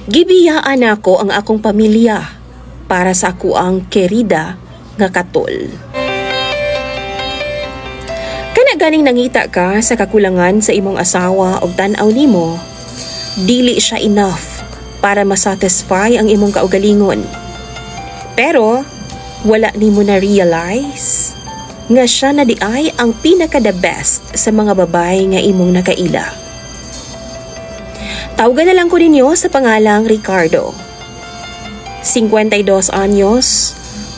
Gibiyaan ako ang akong pamilya para sa ako ang kerida nga katol. Kana ganing nangita ka sa kakulangan sa imong asawa o tan-aw nimo, dili siya enough para masatisfy ang imong kaugalingon. Pero wala nimo na realize nga siya na di ay ang pinaka the best sa mga babae nga imong nakaila. Tawagan na lang ko ninyo sa pangalang Ricardo. 52 anyos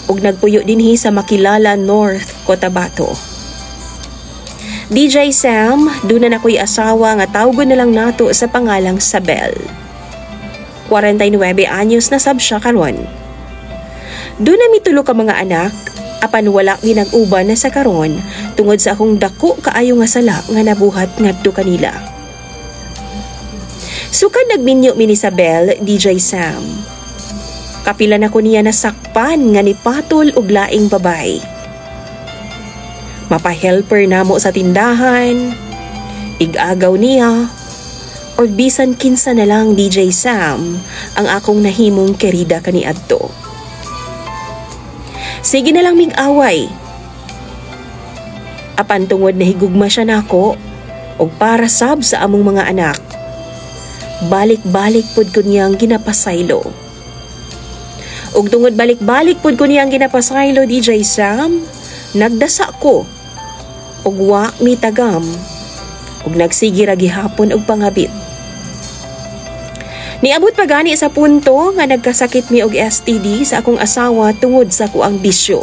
ug nagpuyo dinhi sa Makilala North, Cotabato. DJ Sam, doon na ako'y asawa nga tawagan na lang nato sa pangalang Sabel. 49 anyos na sab siya karon. Doon na mitulo ka mga anak, apan wala mi nag-uban na sa karon tungod sa akong dako kaayo nga sala nga nabuhat ngadto kanila. Sukad nagminyo mi ni Sabel, DJ Sam. Kapila na ko niya nasakpan nga ni patol og laing babay. Mapa-helper namo sa tindahan, igagaw niya, or bisan kinsa na lang DJ Sam ang akong nahimong kerida kaniadto. Sige na lang mig-away. Apan tungod na higugma siya nako og para sab sa among mga anak, balik-balik pud ko niyang ginapasaylo. Ug tungod balik-balik pud ko niyang ginapasaylo, DJ Sam, nagdasa ko ug wa mi tagam ug nagsige ra gihapon og pangabit. Niabot pa gani sa punto nga nagkasakit mi og STD sa akong asawa tungod sa kuang bisyo.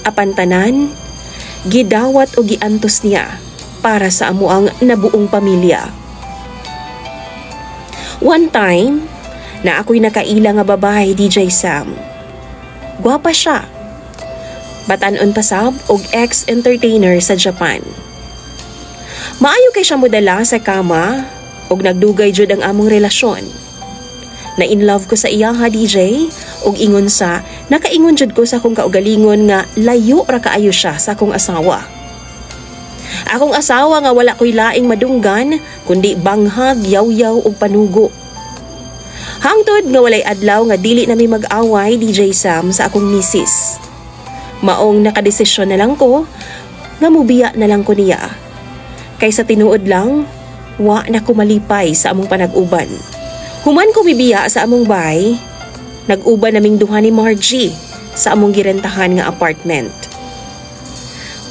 Apan tanan, gidawat og giantos niya para sa amuang nabuong pamilya. One time, na ako'y nakaila nga babae, DJ Sam. Gwapa siya. Batanon pa sab og ex-entertainer sa Japan. Maayo kay siya modala sa kama og nagdugay jud ang among relasyon. Na in love ko sa iya ha, DJ, og ingon sa nakaingon jud ko sa akong kaugalingon nga layo ra kaayo siya sa akong asawa. Akong asawa nga wala ko'y laing madunggan kundi banghag, yaw-yaw ug panugo. Hangtod nga walay adlaw nga dili na mi mag-away, DJ Sam, sa akong misis. Maong nakadesisyon na lang ko nga mubiya na lang ko niya. Kaysa tinuod lang, wa na ko malipay sa among panag-uban. Human ko bibiya sa among bay, nag-uban naming duha ni Margie sa among girentahan nga apartment.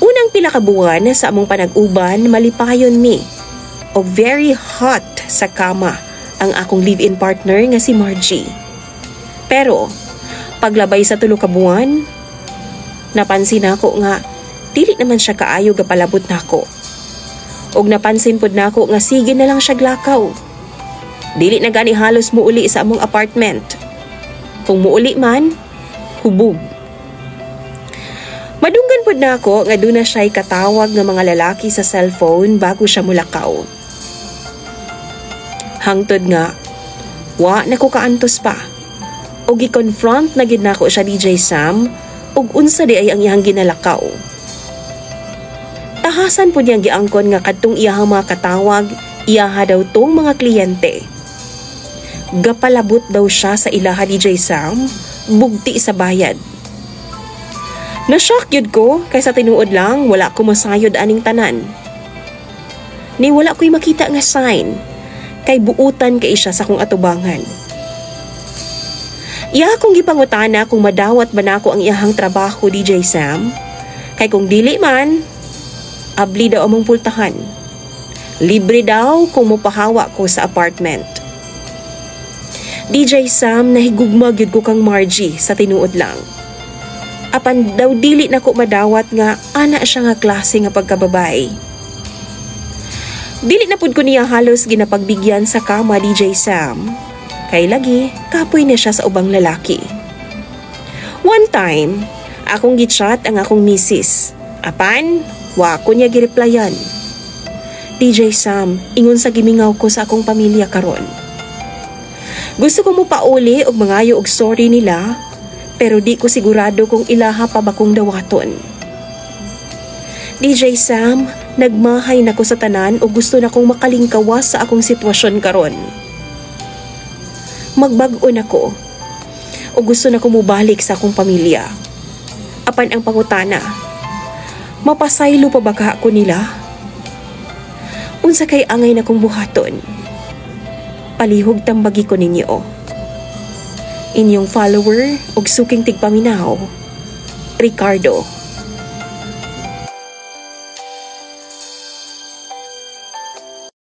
Unang pila ka buwan sa among panag-uban, malipayon mi o very hot sa kama ang akong live-in partner nga si Margie. Pero paglabay sa 3 ka buwan, napansin nako nga dili naman siya kaayo ga palabot nako. Og napansin pud nako nga sige na lang siya glakaw. Dili na gani halos muuli sa among apartment. Kung muuli man, hubog. Madunggan pud nako nga duna siya'y katawag ng mga lalaki sa cellphone bago siya mulakaw. Hangtod nga, wa na ko kaantos pa. O gi-confront na gid nako siya, DJ Sam, og unsa di ay ang iyang ginalakaw. Tahasan po niyang giangkon nga kadtong iyahang mga katawag, iyaha daw tong mga kliyente. Gapalabot daw siya sa ilaha, DJ Sam, bugti sa bayad. Nashock yun ko, kaysa tinuod lang, wala ko masayod aning tanan. Ni wala ko'y makita nga sign, kay buutan kay siya sa kong atubangan. Iya akong gipangutana kung madawat ba nako ang iyahang trabaho, DJ Sam, kay kung dili man, abli daw among pultahan. Libre daw kung mupahawa ko sa apartment. DJ Sam, nahigugma gyud ko kang Margie sa tinuod lang. Apan daw dili na ko madawat nga ana siya nga klase nga pagkababay. Dili na pud ko niya halos ginapagbigyan sa kama, DJ Sam. Kay lagi, kapoy na siya sa ubang lalaki. One time, akong gichat ang akong misis. Apan, wa ko niya gireplyan. DJ Sam, ingon sa gimingaw ko sa akong pamilya karon. Gusto ko mo pauli og mangayo og sorry nila, pero di ko sigurado kung ilaha pa ba kong dawaton. DJ Sam, nagmahay na ko sa tanan o gusto na kong makalingkawas sa akong sitwasyon karon. Magbag-o nako. O gusto na ko mubalik sa akong pamilya. Apan ang pangutana, mapasaylo pa ba ka ako nila? Unsa kay angay na kong buhaton? Palihog tambagi ko ninyo. Inyong follower og suking tigpaminaw, Ricardo.